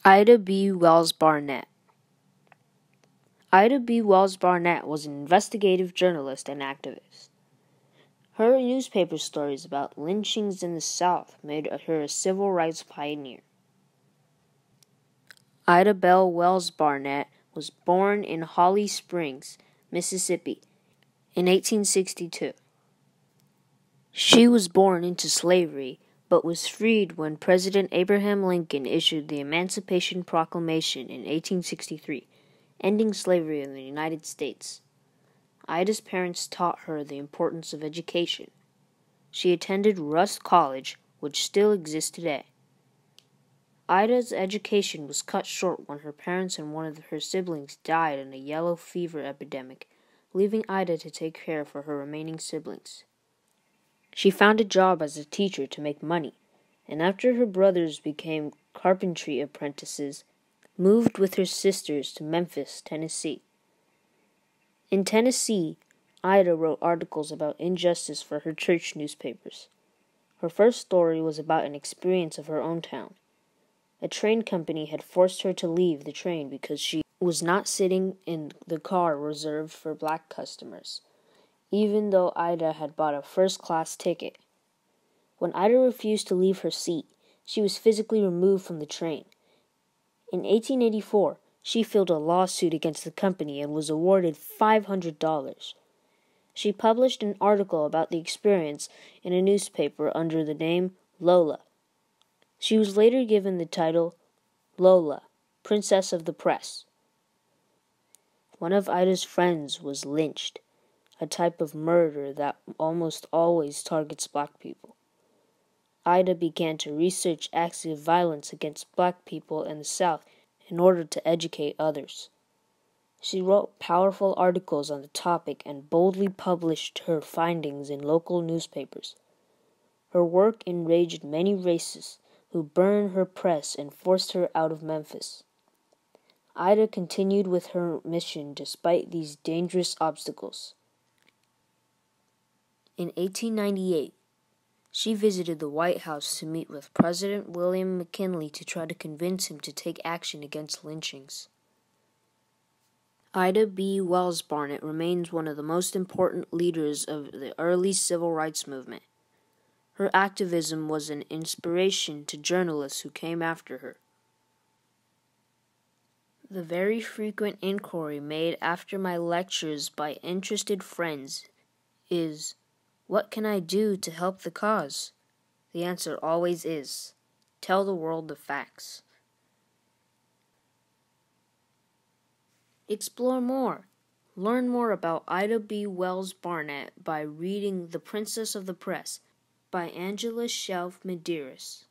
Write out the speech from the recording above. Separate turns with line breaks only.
Ida B. Wells-Barnett. Ida B. Wells-Barnett was an investigative journalist and activist. Her newspaper stories about lynchings in the South made her a civil rights pioneer. Ida Bell Wells-Barnett was born in Holly Springs, Mississippi, in 1862. She was born into slavery, but was freed when President Abraham Lincoln issued the Emancipation Proclamation in 1863, ending slavery in the United States. Ida's parents taught her the importance of education. She attended Rust College, which still exists today. Ida's education was cut short when her parents and one of her siblings died in a yellow fever epidemic, leaving Ida to take care of her remaining siblings. She found a job as a teacher to make money, and after her brothers became carpentry apprentices, moved with her sisters to Memphis, Tennessee. In Tennessee, Ida wrote articles about injustice for her church newspapers. Her first story was about an experience of her own town. A train company had forced her to leave the train because she was not sitting in the car reserved for black customers, even though Ida had bought a first-class ticket. When Ida refused to leave her seat, she was physically removed from the train. In 1884, she filed a lawsuit against the company and was awarded $500. She published an article about the experience in a newspaper under the name Lola. She was later given the title Lola, Princess of the Press. One of Ida's friends was lynched, a type of murder that almost always targets black people. Ida began to research acts of violence against black people in the South in order to educate others. She wrote powerful articles on the topic and boldly published her findings in local newspapers. Her work enraged many racists who burned her press and forced her out of Memphis. Ida continued with her mission despite these dangerous obstacles. In 1898, she visited the White House to meet with President William McKinley to try to convince him to take action against lynchings. Ida B. Wells-Barnett remains one of the most important leaders of the early civil rights movement. Her activism was an inspiration to journalists who came after her. The very frequent inquiry made after my lectures by interested friends is, "What can I do to help the cause?" The answer always is, tell the world the facts. Explore more. Learn more about Ida B. Wells-Barnett by reading The Princess of the Press by Angela Shelf Medeiros.